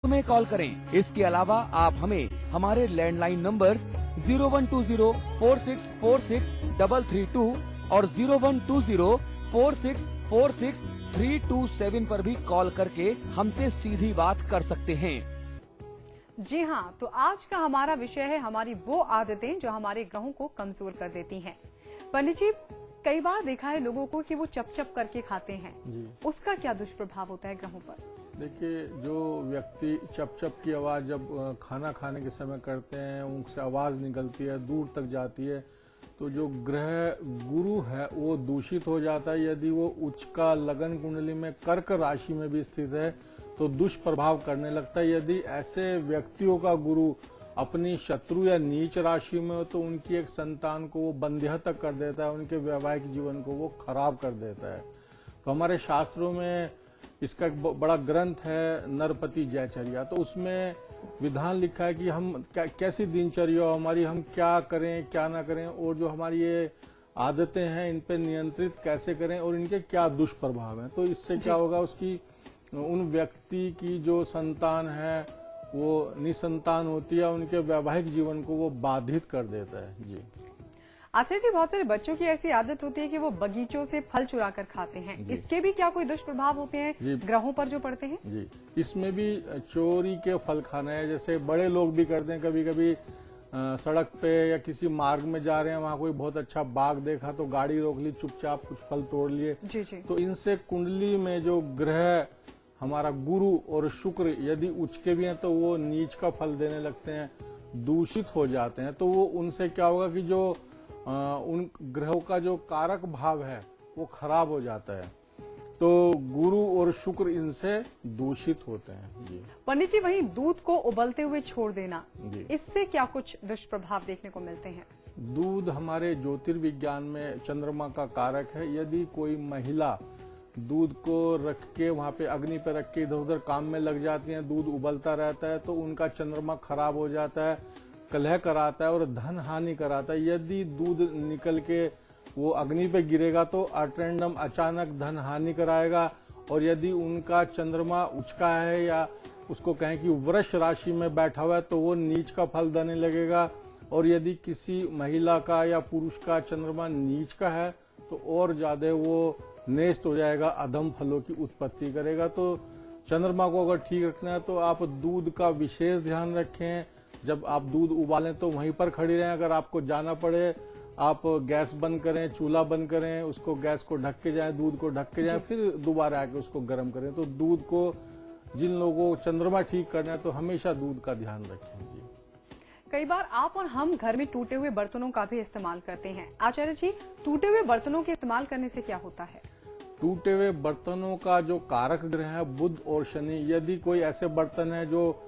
में कॉल करें। इसके अलावा आप हमें हमारे लैंडलाइन नंबर्स 012046463332 और 012046463327 पर भी कॉल करके हमसे सीधी बात कर सकते हैं। जी हाँ, तो आज का हमारा विषय है हमारी वो आदतें जो हमारे ग्रहों को कमजोर कर देती हैं। पंडित जी, कई बार देखा है लोगों को कि वो चप चप करके खाते हैं, उसका क्या दुष्प्रभाव होता है ग्रहों पर? देखिए, जो व्यक्ति चप चप की आवाज जब खाना खाने के समय करते हैं, उनसे आवाज निकलती है, दूर तक जाती है, तो जो ग्रह गुरु है वो दूषित हो जाता है। यदि वो उच्च का लगन कुंडली में कर्क राशि में भी स्थित है तो दुष्प्रभाव करने लगता है। यदि ऐसे व्यक्तियों का गुरु अपनी शत्रु या नीच राशि में हो तो उनकी एक संतान को वो बंध्या तक कर देता है, उनके वैवाहिक जीवन को वो खराब कर देता है। तो हमारे शास्त्रों में इसका एक बड़ा ग्रंथ है नरपति जयचर्या, तो उसमें विधान लिखा है कि हम कैसी दिनचर्या हमारी, हम क्या करें क्या ना करें, और जो हमारी ये आदतें हैं इन पे नियंत्रित कैसे करें और इनके क्या दुष्प्रभाव हैं। तो इससे क्या होगा, उसकी उन व्यक्ति की जो संतान है वो निसंतान होती है, उनके वैवाहिक जीवन को वो बाधित कर देता है। जी आचार्य जी, बहुत सारे बच्चों की ऐसी आदत होती है कि वो बगीचों से फल चुरा कर खाते हैं, इसके भी क्या कोई दुष्प्रभाव होते हैं ग्रहों पर जो पड़ते हैं? जी, इसमें भी चोरी के फल खाना है। जैसे बड़े लोग भी करते हैं, कभी कभी सड़क पे या किसी मार्ग में जा रहे हैं, वहाँ कोई बहुत अच्छा बाग देखा तो गाड़ी रोक ली, चुपचाप कुछ फल तोड़ लिए। तो इनसे कुंडली में जो ग्रह हमारा गुरु और शुक्र यदि उच्च के भी हैं तो वो नीच का फल देने लगते हैं, दूषित हो जाते हैं। तो वो उनसे क्या होगा कि जो उन ग्रहों का जो कारक भाव है वो खराब हो जाता है, तो गुरु और शुक्र इनसे दूषित होते हैं। जी पंडित जी, वहीं दूध को उबलते हुए छोड़ देना, इससे क्या कुछ दुष्प्रभाव देखने को मिलते हैं? दूध हमारे ज्योतिर्विज्ञान में चंद्रमा का कारक है। यदि कोई महिला दूध को रख के वहाँ पे अग्नि पे रख के इधर उधर काम में लग जाती हैं, दूध उबलता रहता है, तो उनका चंद्रमा खराब हो जाता है, कलह कराता है और धन हानि कराता है। यदि दूध निकल के वो अग्नि पे गिरेगा तो अटेंडम अचानक धन हानि कराएगा। और यदि उनका चंद्रमा उच्च का है या उसको कहें कि वृष राशि में बैठा हुआ है तो वो नीच का फल देने लगेगा। और यदि किसी महिला का या पुरुष का चंद्रमा नीच का है तो और ज्यादा वो नेस्त हो जाएगा, अधम फलों की उत्पत्ति करेगा। तो चंद्रमा को अगर ठीक रखना है तो आप दूध का विशेष ध्यान रखें। जब आप दूध उबालें तो वहीं पर खड़ी रहें। अगर आपको जाना पड़े, आप गैस बंद करें, चूल्हा बंद करें, उसको गैस को ढक के जाएं, दूध को ढक के जाएं, फिर दोबारा आके उसको गर्म करें। तो दूध को, जिन लोगों को चंद्रमा ठीक करना है तो हमेशा दूध का ध्यान रखें। जी कई बार आप और हम घर में टूटे हुए बर्तनों का भी इस्तेमाल करते हैं। आचार्य जी, टूटे हुए बर्तनों के इस्तेमाल करने से क्या होता है? टूटे हुए बर्तनों का जो कारक ग्रह है बुध और शनि, यदि कोई ऐसे बर्तन है जो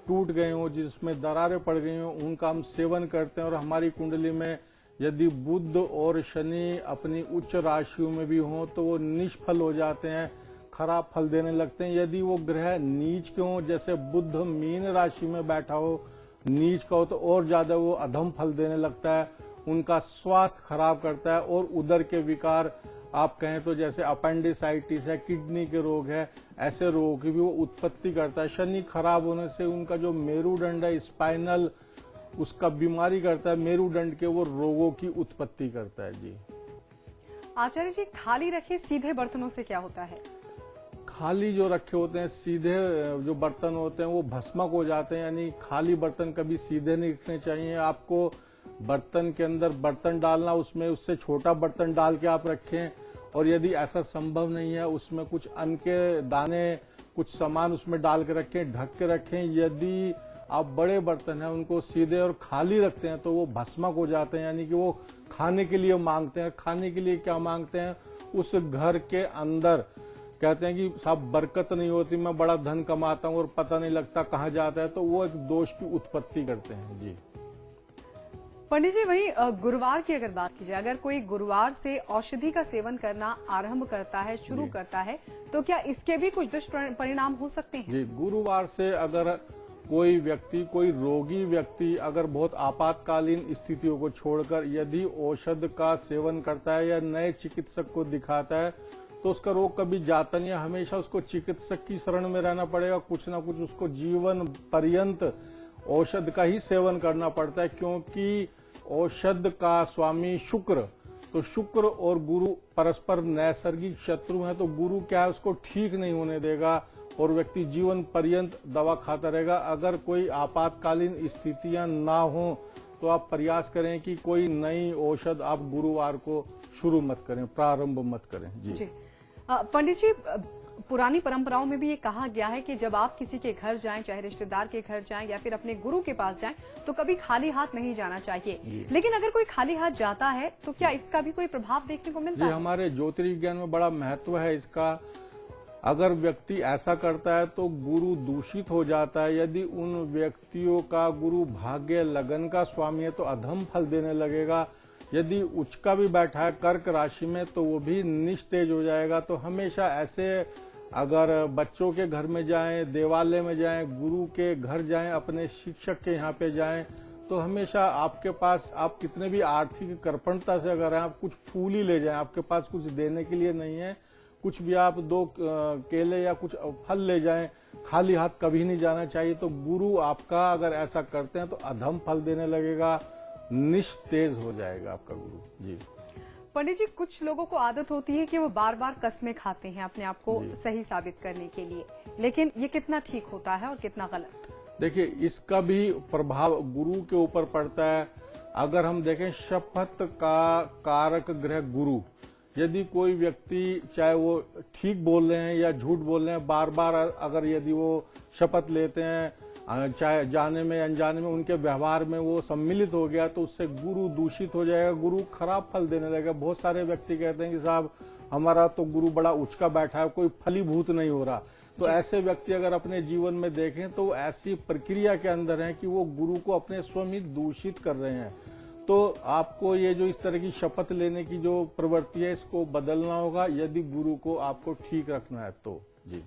टूट गए हो, जिसमें दरारें पड़ गई हो, उनका हम सेवन करते हैं और हमारी कुंडली में यदि बुध और शनि अपनी उच्च राशियों में भी हो तो वो निष्फल हो जाते हैं, खराब फल देने लगते हैं। यदि वो ग्रह नीच के हो, जैसे बुध मीन राशि में बैठा हो, नीच का हो, तो और ज्यादा वो अधम फल देने लगता है, उनका स्वास्थ्य खराब करता है और उदर के विकार, आप कहें तो जैसे अपेंडिसाइटिस है, किडनी के रोग है, ऐसे रोगों की भी वो उत्पत्ति करता है। शनि खराब होने से उनका जो मेरुदंड है, स्पाइनल, उसका बीमारी करता है, मेरुदंड के वो रोगों की उत्पत्ति करता है। जी आचार्य जी, खाली रखे सीधे बर्तनों से क्या होता है? खाली जो रखे होते हैं सीधे जो बर्तन होते हैं वो भस्मक हो जाते हैं, यानी खाली बर्तन कभी सीधे नहीं रखने चाहिए। आपको बर्तन के अंदर बर्तन डालना, उसमें उससे छोटा बर्तन डाल के आप रखें। और यदि ऐसा संभव नहीं है, उसमें कुछ अन्न के दाने, कुछ सामान उसमें डाल के रखें, ढक के रखें। यदि आप बड़े बर्तन हैं उनको सीधे और खाली रखते हैं तो वो भस्मक हो जाते हैं, यानी कि वो खाने के लिए मांगते हैं। खाने के लिए क्या मांगते हैं? उस घर के अंदर कहते हैं कि साहब बरकत नहीं होती, मैं बड़ा धन कमाता हूँ और पता नहीं लगता कहाँ जाता है, तो वो एक दोष की उत्पत्ति करते हैं। जी पंडित जी, वहीं गुरुवार की अगर बात की जाए, अगर कोई गुरुवार से औषधि का सेवन करना आरंभ करता है, शुरू करता है, तो क्या इसके भी कुछ दुष्परिणाम हो सकते हैं? जी, गुरुवार से अगर कोई व्यक्ति, कोई रोगी व्यक्ति अगर बहुत आपातकालीन स्थितियों को छोड़कर यदि औषध का सेवन करता है या नए चिकित्सक को दिखाता है तो उसका रोग कभी जाता नहीं है। हमेशा उसको चिकित्सक की शरण में रहना पड़ेगा, कुछ ना कुछ उसको जीवन पर्यंत औषध का ही सेवन करना पड़ता है, क्योंकि औषध का स्वामी शुक्र, तो शुक्र और गुरु परस्पर नैसर्गिक शत्रु हैं। तो गुरु क्या है, उसको ठीक नहीं होने देगा और व्यक्ति जीवन पर्यंत दवा खाता रहेगा। अगर कोई आपातकालीन स्थितियां ना हो तो आप प्रयास करें कि कोई नई औषध आप गुरुवार को शुरू मत करें, प्रारंभ मत करें। जी पंडित जी, पुरानी परंपराओं में भी ये कहा गया है कि जब आप किसी के घर जाएं, चाहे रिश्तेदार के घर जाएं या फिर अपने गुरु के पास जाएं, तो कभी खाली हाथ नहीं जाना चाहिए। लेकिन अगर कोई खाली हाथ जाता है तो क्या इसका भी कोई प्रभाव देखने को मिलता है? हमारे ज्योतिर्विज्ञान में बड़ा महत्व है इसका। अगर व्यक्ति ऐसा करता है तो गुरु दूषित हो जाता है। यदि उन व्यक्तियों का गुरु भाग्य लगन का स्वामी है तो अधम फल देने लगेगा। यदि उच्च का भी बैठा है कर्क राशि में तो वो भी निस्तेज हो जाएगा। तो हमेशा ऐसे अगर बच्चों के घर में जाएं, देवालय में जाएं, गुरु के घर जाएं, अपने शिक्षक के यहाँ पे जाएं, तो हमेशा आपके पास, आप कितने भी आर्थिक कृपणता से अगर हैं, आप कुछ फूल ही ले जाएं, आपके पास कुछ देने के लिए नहीं है, कुछ भी आप 2 केले या कुछ फल ले जाएं, खाली हाथ कभी नहीं जाना चाहिए। तो गुरु आपका अगर ऐसा करते हैं तो अधम फल देने लगेगा, निस्तेज हो जाएगा आपका गुरु। जी पंडित जी, कुछ लोगों को आदत होती है कि वो बार बार कस्में खाते हैं अपने आप को सही साबित करने के लिए, लेकिन ये कितना ठीक होता है और कितना गलत? देखिए, इसका भी प्रभाव गुरु के ऊपर पड़ता है। अगर हम देखें, शपथ का कारक ग्रह गुरु, यदि कोई व्यक्ति चाहे वो ठीक बोल रहे हैं या झूठ बोल रहे हैं, बार बार अगर यदि वो शपथ लेते हैं, चाहे जाने में अनजाने में उनके व्यवहार में वो सम्मिलित हो गया, तो उससे गुरु दूषित हो जाएगा, गुरु खराब फल देने लगेगा। बहुत सारे व्यक्ति कहते हैं कि साहब हमारा तो गुरु बड़ा उचका बैठा है, कोई फलीभूत नहीं हो रहा। तो ऐसे व्यक्ति अगर अपने जीवन में देखें तो ऐसी प्रक्रिया के अंदर है कि वो गुरु को अपने स्वयं ही दूषित कर रहे हैं। तो आपको ये जो इस तरह की शपथ लेने की जो प्रवृत्ति है, इसको बदलना होगा यदि गुरु को आपको ठीक रखना है तो। जी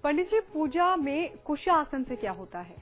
पंडित जी, पूजा में कुशा आसन से क्या होता है?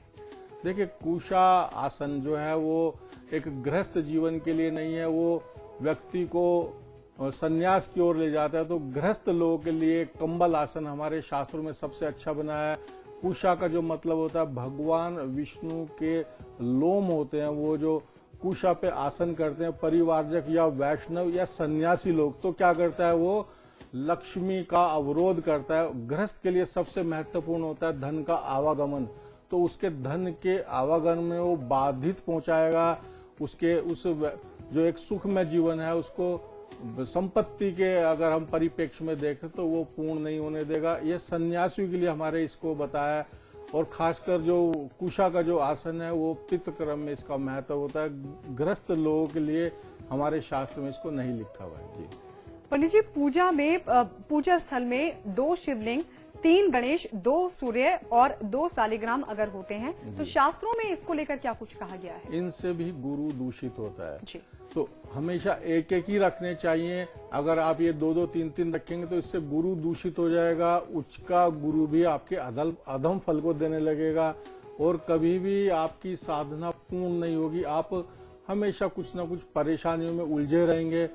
देखिए, कुशा आसन जो है वो एक गृहस्थ जीवन के लिए नहीं है, वो व्यक्ति को संन्यास की ओर ले जाता है। तो गृहस्थ लोगों के लिए कंबल आसन हमारे शास्त्रों में सबसे अच्छा बना है। कुशा का जो मतलब होता है, भगवान विष्णु के लोम होते हैं, वो जो कुशा पे आसन करते हैं, परिवारजक या वैष्णव या सन्यासी लोग, तो क्या करता है, वो लक्ष्मी का अवरोध करता है। गृहस्थ के लिए सबसे महत्वपूर्ण होता है धन का आवागमन, तो उसके धन के आवागमन में वो बाधित पहुंचाएगा। उसके उस जो एक सुखमय जीवन है उसको संपत्ति के अगर हम परिप्रेक्ष्य में देखें तो वो पूर्ण नहीं होने देगा। ये सन्यासियों के लिए हमारे इसको बताया। और खासकर जो कुशा का जो आसन है वो पित्त क्रम में इसका महत्व होता है। गृहस्थ लोगों के लिए हमारे शास्त्र में इसको नहीं लिखा हुआ है। जी पंडित जी, पूजा में पूजा स्थल में 2 शिवलिंग, 3 गणेश, 2 सूर्य और 2 शालिग्राम अगर होते हैं तो शास्त्रों में इसको लेकर क्या कुछ कहा गया है? इनसे भी गुरु दूषित होता है। जी। तो हमेशा एक एक ही रखने चाहिए। अगर आप ये 2-2, 3-3 रखेंगे तो इससे गुरु दूषित हो जाएगा। उच्च का गुरु भी आपके अधम फल को देने लगेगा और कभी भी आपकी साधना पूर्ण नहीं होगी। आप हमेशा कुछ ना कुछ परेशानियों में उलझे रहेंगे,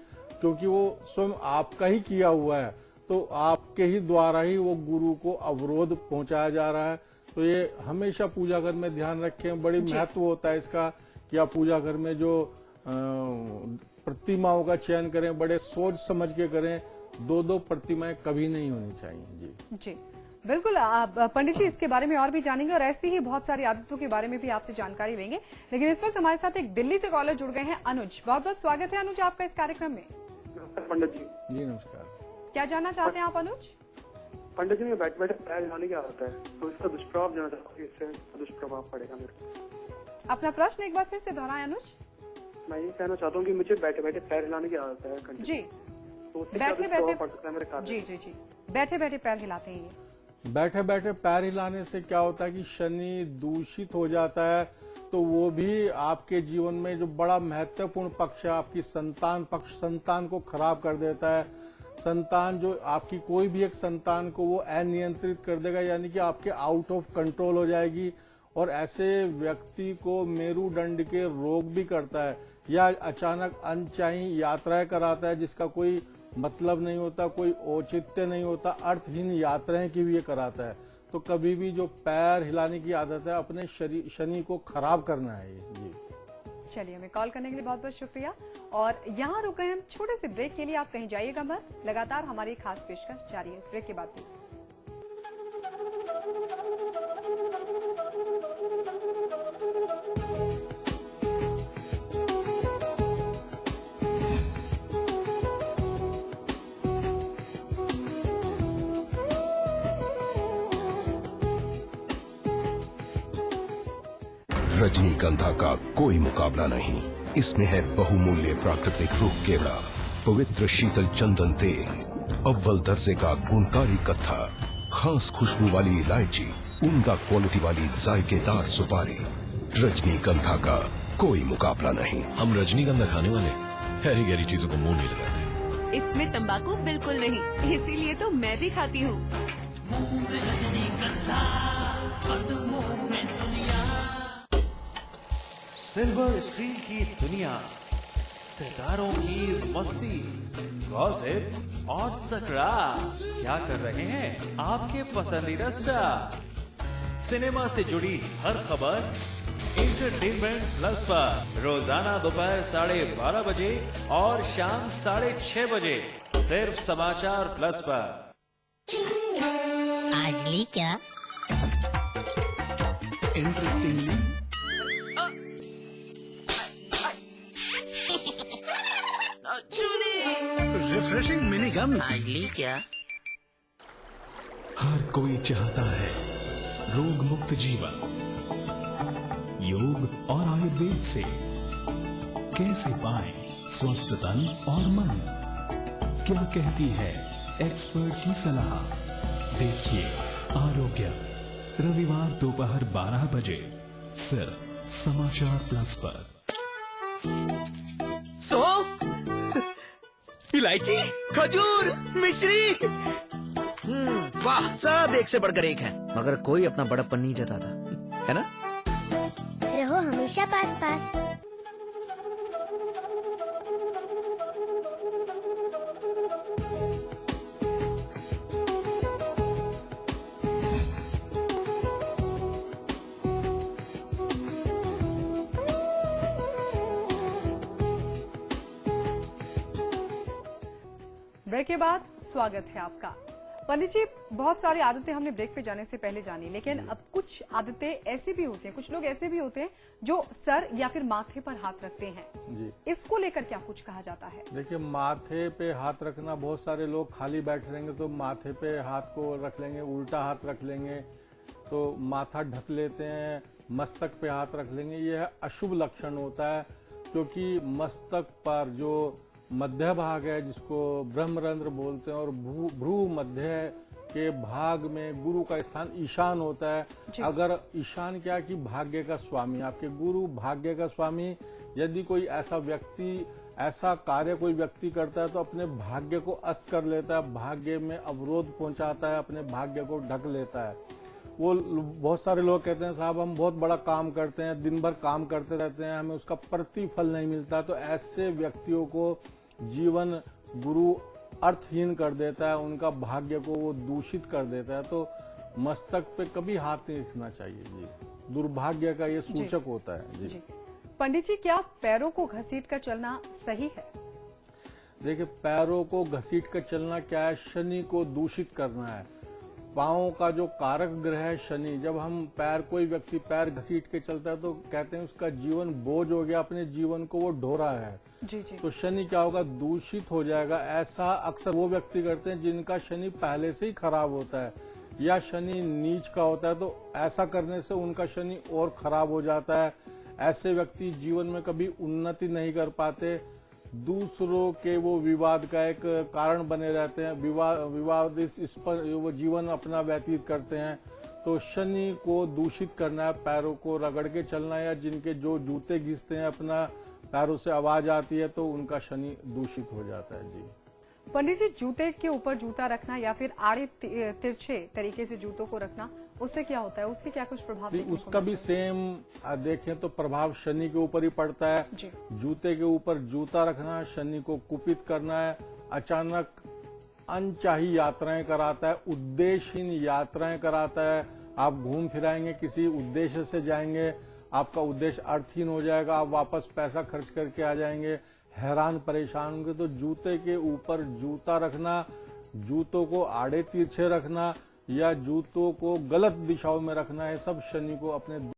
क्योंकि वो स्वयं आपका ही किया हुआ है। तो आपके ही द्वारा ही वो गुरु को अवरोध पहुंचाया जा रहा है। तो ये हमेशा पूजा घर में ध्यान रखें। बड़ी महत्व होता है इसका कि आप पूजा घर में जो प्रतिमाओं का चयन करें, बड़े सोच समझ के करें। 2-2 प्रतिमाएं कभी नहीं होनी चाहिए। जी जी बिल्कुल। पंडित जी, इसके बारे में और भी जानेंगे और ऐसी ही बहुत सारी आदतों के बारे में भी आपसे जानकारी लेंगे। लेकिन इस वक्त हमारे साथ एक दिल्ली से कॉलर जुड़ गए हैं, अनुज। बहुत बहुत स्वागत है अनुज आपका इस कार्यक्रम में। पंडित जी। जी नमस्कार। क्या जानना चाहते हैं आप अनुज? पंडित जी, मैं बैठे बैठे पैर हिलाने क्या होता है, तो इसका दुष्प्रभाव जानना चाहता हूँ, इससे दुष्प्रभाव पड़ेगा मेरे को। अपना प्रश्न एक बार फिर से दोहराएं अनुज। मैं ये कहना चाहता हूँ कि मुझे बैठे बैठे पैर हिलाने की आदत है जी। तो उससे बैठे क्या बैठे पड़ सकता है मेरे कार्य? जी जी जी, बैठे बैठे पैर हिलाते हैं ये। बैठे बैठे पैर हिलाने से क्या होता है कि शनि दूषित हो जाता है। तो वो भी आपके जीवन में जो बड़ा महत्वपूर्ण पक्ष है, आपकी संतान पक्ष, संतान को खराब कर देता है। संतान जो आपकी कोई भी एक संतान को वो अनियंत्रित कर देगा, यानी कि आपके आउट ऑफ कंट्रोल हो जाएगी। और ऐसे व्यक्ति को मेरुदंड के रोग भी करता है या अचानक अनचाही यात्राएं कराता है जिसका कोई मतलब नहीं होता, कोई औचित्य नहीं होता, अर्थहीन यात्राएं की भी ये कराता है। तो कभी भी जो पैर हिलाने की आदत है अपने शनि को खराब करना है ये। जी चलिए, हमें कॉल करने के लिए बहुत बहुत शुक्रिया। और यहाँ रुक गए हम छोटे से ब्रेक के लिए, आप कहीं जाइएगा मत, लगातार हमारी खास पेशकश जारी है इस ब्रेक के बाद भी। रजनीगंधा का कोई मुकाबला नहीं। इसमें है बहुमूल्य प्राकृतिक रूप केवड़ा, पवित्र शीतल चंदन तेल, अव्वल दर्जे का गुणकारी कत्था, खास खुशबू वाली इलायची, उम्दा क्वालिटी वाली जायकेदार सुपारी। रजनीगंधा का कोई मुकाबला नहीं। हम रजनीगंधा खाने वाले हैरी गहरी चीजों को मुंह नहीं लगाते। इसमें तंबाकू बिल्कुल नहीं, इसीलिए तो मैं भी खाती हूँ। सिल्वर स्क्रीन की दुनिया, सितारों की मस्ती, गॉसिप और तकरार, क्या कर रहे हैं आपके पसंदीदा स्टार। सिनेमा से जुड़ी हर खबर एंटरटेनमेंट प्लस पर रोजाना दोपहर 12:30 बजे और शाम 6:30 बजे सिर्फ समाचार प्लस पर। आज ली क्या? इंटरेस्टिंगली रिफ्रेशिंग मिनी गम। आज ली क्या? हर कोई चाहता है रोग मुक्त जीवन। योग और आयुर्वेद से कैसे पाएं स्वस्थ तन और मन? क्या कहती है एक्सपर्ट की सलाह? देखिए आरोग्य, रविवार दोपहर 12 बजे सिर्फ समाचार प्लस पर। इलायची, खजूर, मिश्री, वाह, सब एक से बढ़कर एक है, मगर कोई अपना बड़प्पन नहीं जताता, है ना? रहो हमेशा पास पास। ब्रेक के बाद स्वागत है आपका। पंडित जी, बहुत सारी आदतें हमने ब्रेक पे जाने से पहले जानी, लेकिन अब कुछ आदतें ऐसी भी होती हैं, कुछ लोग ऐसे भी होते हैं जो सर या फिर माथे पर हाथ रखते हैं। जी, इसको लेकर क्या कुछ कहा जाता है? देखिए, माथे पे हाथ रखना, बहुत सारे लोग खाली बैठे रहेंगे तो माथे पे हाथ को रख लेंगे, उल्टा हाथ रख लेंगे तो माथा ढक लेते हैं, मस्तक पे हाथ रख लेंगे। यह अशुभ लक्षण होता है, क्योंकि मस्तक पर जो मध्य भाग है जिसको ब्रह्मरंध्र बोलते हैं और भ्रू मध्य के भाग में गुरु का स्थान ईशान होता है। अगर ईशान क्या कि भाग्य का स्वामी, आपके गुरु भाग्य का स्वामी, यदि कोई ऐसा व्यक्ति ऐसा कार्य कोई व्यक्ति करता है तो अपने भाग्य को अस्त कर लेता है, भाग्य में अवरोध पहुंचाता है, अपने भाग्य को ढक लेता है। वो बहुत सारे लोग कहते हैं साहब हम बहुत बड़ा काम करते हैं, दिन भर काम करते रहते हैं, हमें उसका प्रतिफल नहीं मिलता। तो ऐसे व्यक्तियों को जीवन गुरु अर्थहीन कर देता है, उनका भाग्य को वो दूषित कर देता है। तो मस्तक पे कभी हाथ नहीं रखना चाहिए जी, दुर्भाग्य का ये सूचक होता है जी। पंडित जी, क्या पैरों को घसीट कर चलना सही है? देखिए, पैरों को घसीट कर चलना क्या है, शनि को दूषित करना है। पांवों का जो कारक ग्रह है शनि, जब हम कोई व्यक्ति पैर घसीट के चलता है तो कहते हैं उसका जीवन बोझ हो गया, अपने जीवन को वो ढो रहा है। जी जी। तो शनि क्या होगा, दूषित हो जाएगा। ऐसा अक्सर वो व्यक्ति करते हैं जिनका शनि पहले से ही खराब होता है या शनि नीच का होता है, तो ऐसा करने से उनका शनि और खराब हो जाता है। ऐसे व्यक्ति जीवन में कभी उन्नति नहीं कर पाते, दूसरों के वो विवाद का एक कारण बने रहते हैं, विवादित इस पर वो जीवन अपना व्यतीत करते हैं। तो शनि को दूषित करना है, पैरों को रगड़ के चलना है, या जिनके जो जूते घिसते हैं अपना पैरों से आवाज आती है तो उनका शनि दूषित हो जाता है जी। पंडित जी, जूते के ऊपर जूता रखना या फिर आड़े तिरछे तरीके से जूतों को रखना, उससे क्या होता है? उसके क्या कुछ प्रभाव? उसका भी सेम देखें तो प्रभाव शनि के ऊपर ही पड़ता है। जूते के ऊपर जूता रखना शनि को कुपित करना है, अचानक अनचाही यात्राएं कराता है, उद्देश्यहीन यात्राएं कराता है। आप घूम फिराएंगे, किसी उद्देश्य से जाएंगे, आपका उद्देश्य अर्थहीन हो जाएगा, आप वापस पैसा खर्च करके आ जाएंगे, हैरान परेशान होंगे। तो जूते के ऊपर जूता रखना, जूतों को आड़े तिरछे रखना या जूतों को गलत दिशाओं में रखना, है सब शनि को अपने